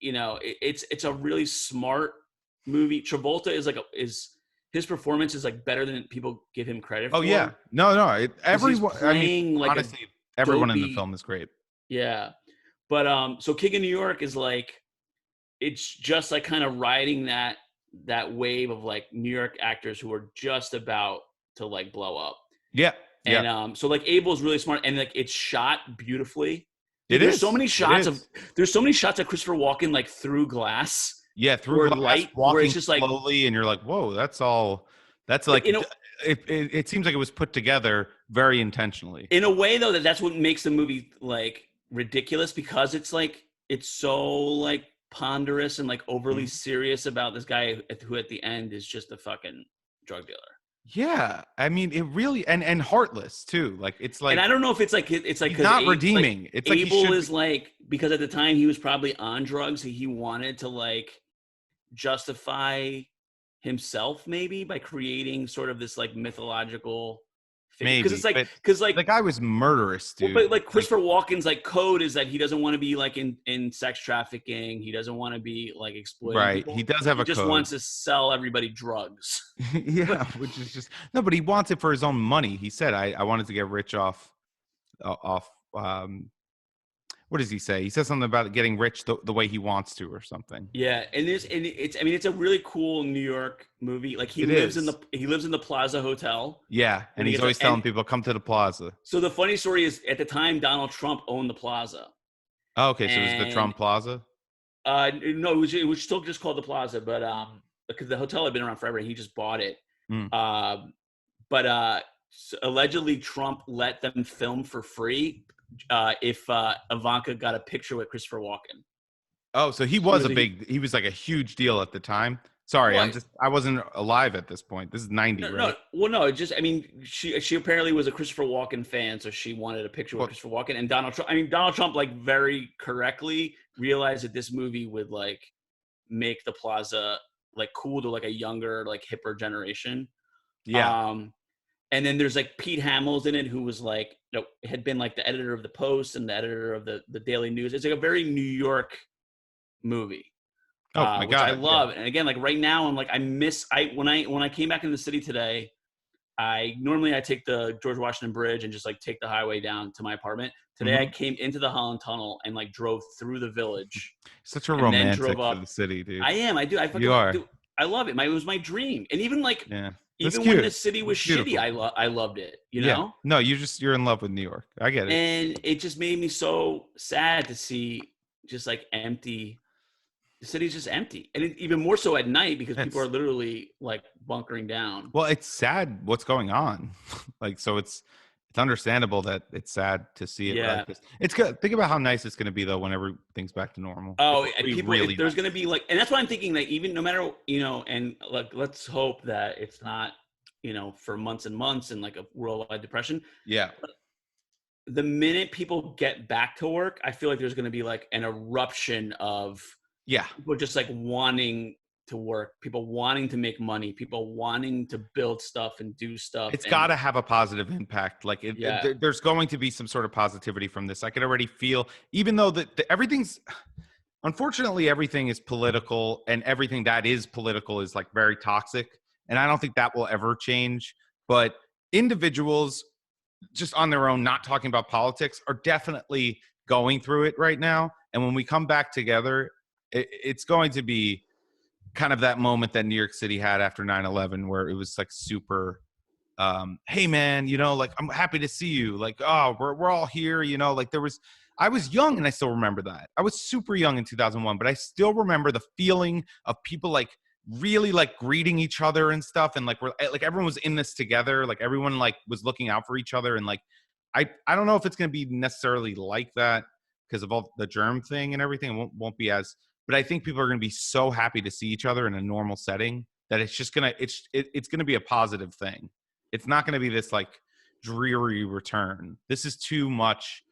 you know, it's a really smart movie. Travolta is like is his performance is like better than people give him credit Oh yeah. for. No. Because he's Everyone. I mean, playing like a honestly, everyone in the dopey, film is great. yeah. But so King of New York is like it's just like kind of riding that wave of like New York actors who are just about to like blow up. Yeah. Yeah. And so like Abel's really smart and like it's shot beautifully. Dude, It there's so is. many It shots of is. Christopher Walken like through glass Yeah, through or glass, light where it's walking just like slowly, and you're like, "Whoa, that's all." That's but like it seems like it was put together very intentionally. in a way though that's what makes the movie like ridiculous because it's like it's so like ponderous and like overly Mhm. serious about this guy who at the end is just a fucking drug dealer. Yeah, I mean, it really and heartless too. Like it's And like I don't know if it's like he's because not like redeeming. It's like he Abel should be. is like because at the time he was probably on drugs, he wanted to like justify himself maybe by creating sort of this like mythological figure because it's Maybe, like but because like the guy was murderous, well, dude. but like Like, Christopher Walken's like code is that he doesn't want to be like in sex trafficking. He doesn't want to be like exploiting right? He people. does have He a just code. wants to sell everybody drugs. Yeah, which is just no, but he wants it for his own money. He said, "I wanted to get rich off." What does he say? He says something about getting rich the way he wants to, or something. Yeah, and it's I mean it's a really cool New York movie. Like It is. he lives in the Plaza Hotel Yeah, when and he he's gets always telling people, "Come to the plaza." so the funny story is at the time Donald Trump owned the Plaza. Oh, okay, so it was the And Trump Plaza. no, it was still just called the Plaza, but because the hotel had been around forever and he just bought it. Mm. But allegedly Trump let them film for free if Ivanka got a picture with Christopher Walken. Oh, so he was he was like a huge deal at the time. Sorry, Well, I wasn't alive at this point. This is 90, no, right? well, no. Just, I mean, she apparently was a Christopher Walken fan, so she wanted a picture with Well, Christopher Walken and Donald Trump. I mean, Donald Trump like very correctly realized that this movie would like make the Plaza like cool to like a younger, like hipper generation. yeah. And then there's like Pete Hamels in it, who was like, you know, had been like the editor of the Post and the editor of the Daily News. It's like a very New York movie. Oh my Which I God. Yeah. love. And again, like right now, I'm like, when I came back into the city today, I take the George Washington Bridge and just like take the highway down to my apartment. Today, I Mhm. came into the Holland Tunnel and like drove through the village Such a and then drove romantic for up. the city, dude. I am. I do. I You fucking are. do. I love it. It was my dream. And even like, Yeah. That's even when the cute. city was It's shitty, beautiful. I loved it. You Yeah. know. No, you're in love with New York. I get it. And it just made me so sad to see just like empty. The city's just empty, and even more so at night because people are It's literally like bunkering down. well, it's sad what's going on. Like, so it's understandable that it's sad to see it Yeah. like this. It's good. Think about how nice it's going to be though when everything's back to normal. Oh, It'll and be people, really there's nice. going to be like, and that's why I'm thinking that even no matter, you know, and like, let's hope that it's not, you know, for months and months and like a worldwide depression. Yeah. The minute people get back to work, I feel like there's going to be like an eruption of Yeah. people just like wanting to work, people wanting to make money, people wanting to build stuff and do stuff. It's And got to have a positive impact. Like yeah, there's going to be some sort of positivity from this. I can already feel, even though everything's, unfortunately, everything is political, and everything that is political is like very toxic. And I don't think that will ever change. But individuals just on their own, not talking about politics, are definitely going through it right now. And when we come back together, it's going to be kind of that moment that New York City had after 9/11, where it was like super, hey man, like I'm happy to see you. Like, oh, we're all here. Like I was young and I still remember that. I was super young in 2001, but I still remember the feeling of people like really like greeting each other and stuff, and like we're like everyone was in this together. Like everyone like was looking out for each other, and like I don't know if it's going to be necessarily like that because of all the germ thing and everything. It won't be as, but I think people are going to be so happy to see each other in a normal setting that it's just gonna it's gonna be a positive thing. It's not going to be this like dreary return. This is too much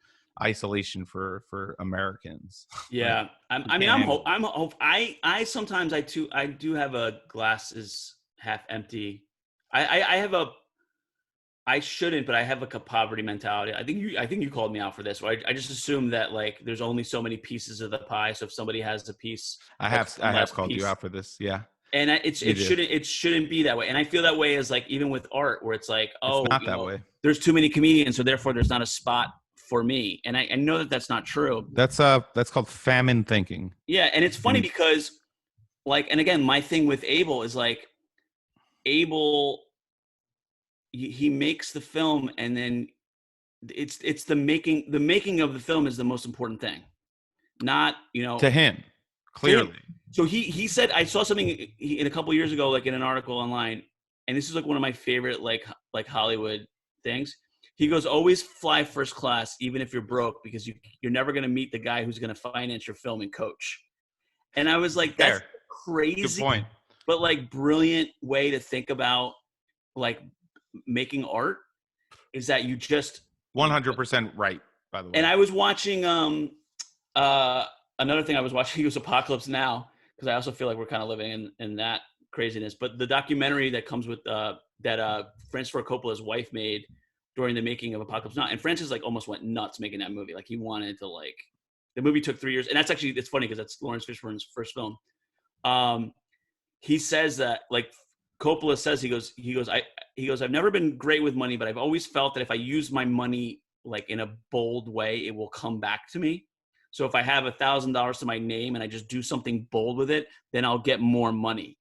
isolation for Americans. Like, Yeah, we can't handle it. I'm hope. I sometimes I do have a glass is half empty. I have a I shouldn't, but I have like a poverty mentality. I think you called me out for this. Right? I just assume that like there's only so many pieces of the pie. So if somebody has a piece, that's I one have less called you piece. out for this. Yeah, And you do. it shouldn't be that way. And I feel that way as like even with art, where it's like, It's oh, not that way. there's too many comedians, so therefore there's not a spot for me. And I know that that's not true. That's called famine thinking. Yeah, and it's funny And because like, and again, my thing with Abel is like Abel, he makes the film, and then it's the making of the film is the most important thing, not to him, to him. clearly. So he said, I saw something in a couple years ago, like in an article online, and this is like one of my favorite like Hollywood things. He goes, always fly first class, even if you're broke, because you're never going to meet the guy who's going to finance your film and coach. And I was like, that's Fair. Good crazy, point. but like brilliant way to think about like making art is that you just 100% right, by the way. and I was watching uh another thing I was watching was Apocalypse Now, because I also feel like we're kind of living in that craziness. But the documentary that comes with that Francis Ford Coppola's wife made during the making of Apocalypse Now, and Francis like almost went nuts making that movie. Like he wanted to like the movie took 3 years, and that's actually it's funny because that's Lawrence Fishburne's first film. Um, he says that like Coppola says he goes I've never been great with money, but I've always felt that if I use my money like in a bold way, it will come back to me. So if I have $1,000 to my name and I just do something bold with it, then I'll get more money.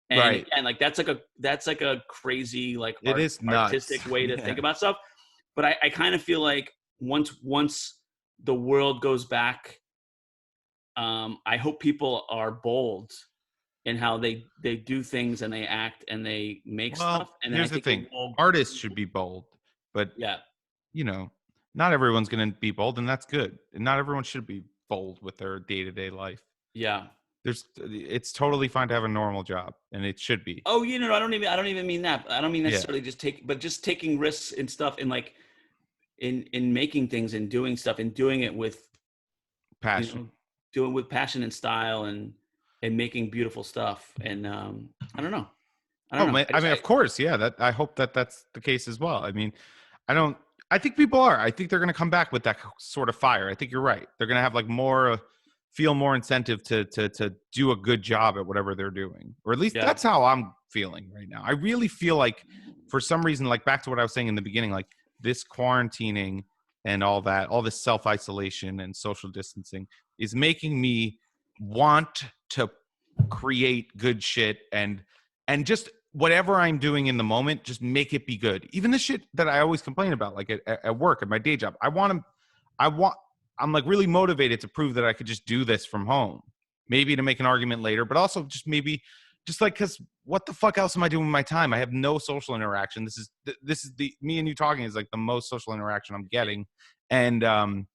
And Right. again, like that's like a crazy like It is nuts. artistic way to Yeah. think about stuff. But I kind of feel like once the world goes back, I hope people are bold in how they do things and they act and they make stuff. Well, And then I here's the think thing. Artists should be bold, but yeah, you know, not everyone's going to be bold, and that's good. And not everyone should be bold with their day-to-day life. yeah. It's totally fine to have a normal job, and it should be. Oh, I don't even mean that. I don't mean Yeah. necessarily just taking risks and stuff, and like in making things and doing stuff and doing it with Passion. doing it with passion and style and making beautiful stuff. And I don't know. Oh, man, I mean, of course, yeah. That I hope that that's the case as well. I mean, I don't. I think people are. I think they're going to come back with that sort of fire. I think you're right. They're going to have like feel more incentive to do a good job at whatever they're doing, or at least that's how I'm feeling right now. I really feel like, for some reason, like back to what I was saying in the beginning, like this quarantining and all that, all this self-isolation and social distancing is making me want to create good shit and just whatever I'm doing in the moment, just make it be good. Even the shit that I always complain about, like at work, at my day job, I'm like really motivated to prove that I could just do this from home, maybe to make an argument later, but also just maybe just like, cause what the fuck else am I doing with my time? I have no social interaction. This is me and you talking is like the most social interaction I'm getting. And,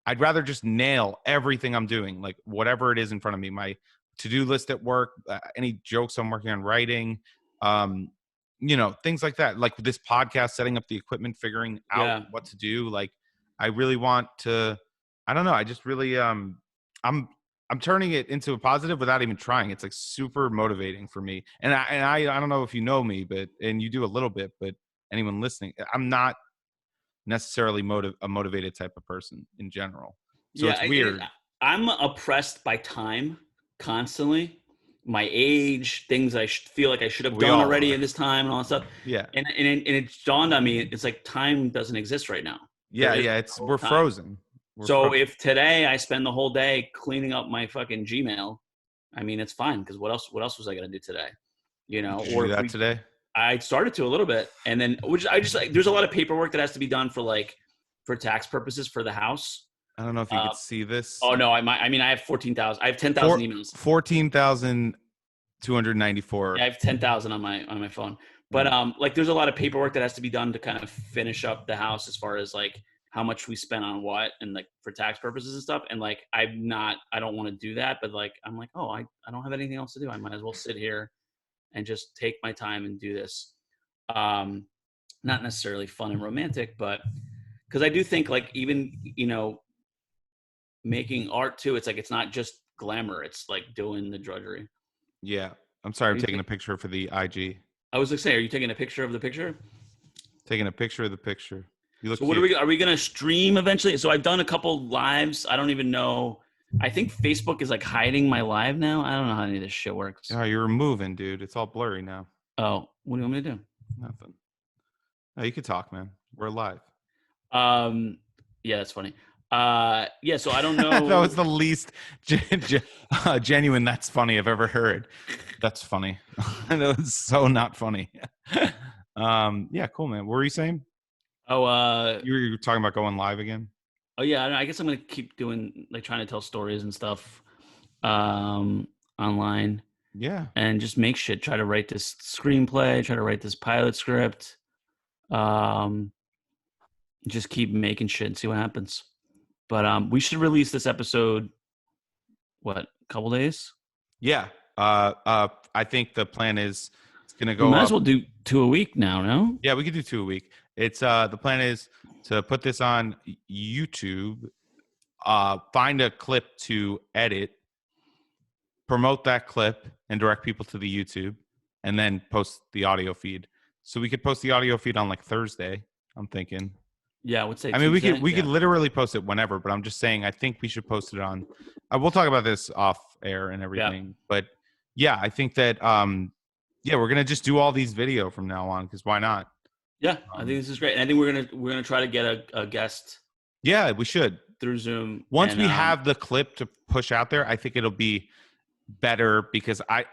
I'd rather just nail everything I'm doing, like whatever it is in front of me, my to-do list at work, any jokes I'm working on writing, things like that, like this podcast, setting up the equipment, figuring out what to do. Like, I really want to, I don't know. I just really, I'm turning it into a positive without even trying. It's like super motivating for me. And I don't know if you know me, and you do a little bit, but anyone listening, I'm not necessarily a motivated type of person in general. So it's weird. I'm oppressed by time constantly. My age, things I feel like I should have done already in this time and all that stuff. Yeah. And it dawned on me, it's like time doesn't exist right now. Yeah. We're frozen. So if today I spend the whole day cleaning up my fucking Gmail, I mean, it's fine because what else was I gonna do today? You know, Did you or do if that today? I started to a little bit, and then which I just like. There's a lot of paperwork that has to be done for tax purposes for the house. I don't know if you could see this. Oh no, I might. I mean, I have 14,000. I have 10,000 emails. 14,294. Yeah, I have 10,000 on my phone. But like, there's a lot of paperwork that has to be done to kind of finish up the house as far as like how much we spent on what and like for tax purposes and stuff. And like, I don't want to do that, but like, I'm like, oh, I don't have anything else to do. I might as well sit here and just take my time and do this. Not necessarily fun and romantic, but because I do think like even, you know, making art too, it's like, it's not just glamour. It's like doing the drudgery. Yeah. I'm sorry. I'm taking a picture for the IG. I was like, say, are you taking a picture of the picture? Taking a picture of the picture. You look so what cute. are we going to stream eventually? So I've done a couple lives. I don't even know. I think Facebook is like hiding my live now. I don't know how any of this shit works. Oh, you're moving, dude. It's all blurry now. Oh, what do you want me to do? Nothing. Oh, you could talk, man. We're live. Yeah, that's funny. Yeah, so I don't know. That was the least genuine "that's funny" I've ever heard. That's funny. That was so not funny. Yeah, cool, man. What were you saying? Oh, you were talking about going live again. Oh yeah, I guess I'm gonna keep doing like trying to tell stories and stuff, online. Yeah, and just make shit. Try to write this screenplay. Try to write this pilot script. Just keep making shit and see what happens. But we should release this episode. What, a couple days? Yeah. I think the plan is it's gonna go. We might as well do 2 a week now. No. Yeah, we could do 2 a week. It's the plan is to put this on YouTube. Find a clip to edit, promote that clip, and direct people to the YouTube, and then post the audio feed. So we could post the audio feed on like Thursday. I'm thinking. Yeah, I would say. I mean, Tuesday. we could literally post it whenever, but I'm just saying I think we should post it on. We'll talk about this off air and everything, but yeah, I think that yeah, we're gonna just do all these video from now on because why not? Yeah, I think this is great, and I think we're gonna try to get a guest. Yeah, we should through Zoom. Once we have the clip to push out there, I think it'll be better because I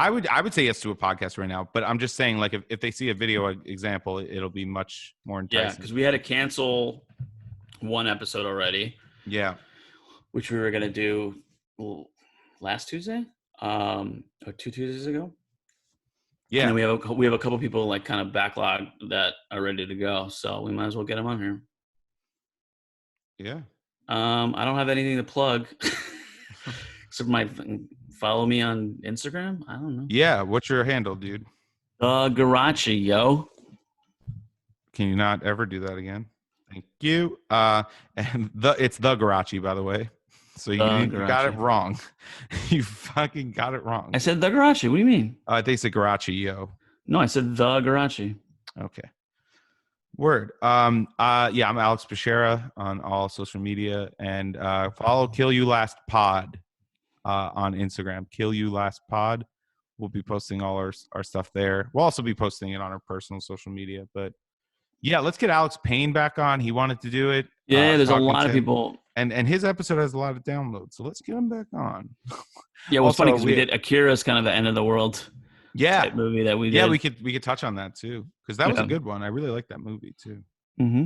would say yes to a podcast right now, but I'm just saying, like, if they see a video example, it'll be much more enticing. Yeah, because we had to cancel one episode already. Yeah, which we were gonna do last Tuesday, or 2 Tuesdays ago. Yeah, and we have a couple people like kind of backlog that are ready to go, so we might as well get them on here. Yeah. I don't have anything to plug. Except follow me on Instagram. I don't know. Yeah, what's your handle, dude? Garachi, yo. Can you not ever do that again? Thank you. And it's the Garachi, by the way. So you got it wrong. You fucking got it wrong. I said the Garachi. What do you mean? They said Garachi, yo. No, I said the Garachi. Okay. Word. Yeah, I'm Alex Bashera on all social media, and follow Kill You Last Pod on Instagram. Kill You Last Pod. We'll be posting all our stuff there. We'll also be posting it on our personal social media. But yeah, let's get Alex Payne back on. He wanted to do it. Yeah, there's a lot of people, and his episode has a lot of downloads. So let's get him back on. Yeah, well, it's funny because we did Akira's kind of the end of the world. Yeah, movie that we did. Yeah, we could touch on that too because that was a good one. I really like that movie too. Mm-hmm.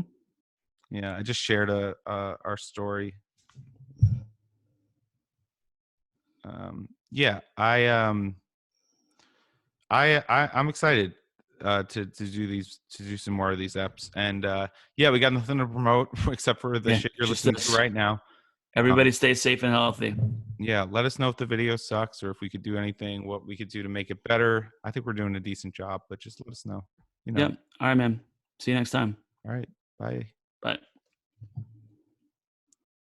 Yeah, I just shared our story. Yeah, I'm excited to do some more of these eps, and yeah, we got nothing to promote except for the shit you're listening to right now. Everybody stay safe and healthy. Yeah, let us know if the video sucks or if we could do anything, what we could do to make it better. I think we're doing a decent job, but just let us know. Yep. All right, man. See you next time. All right. Bye.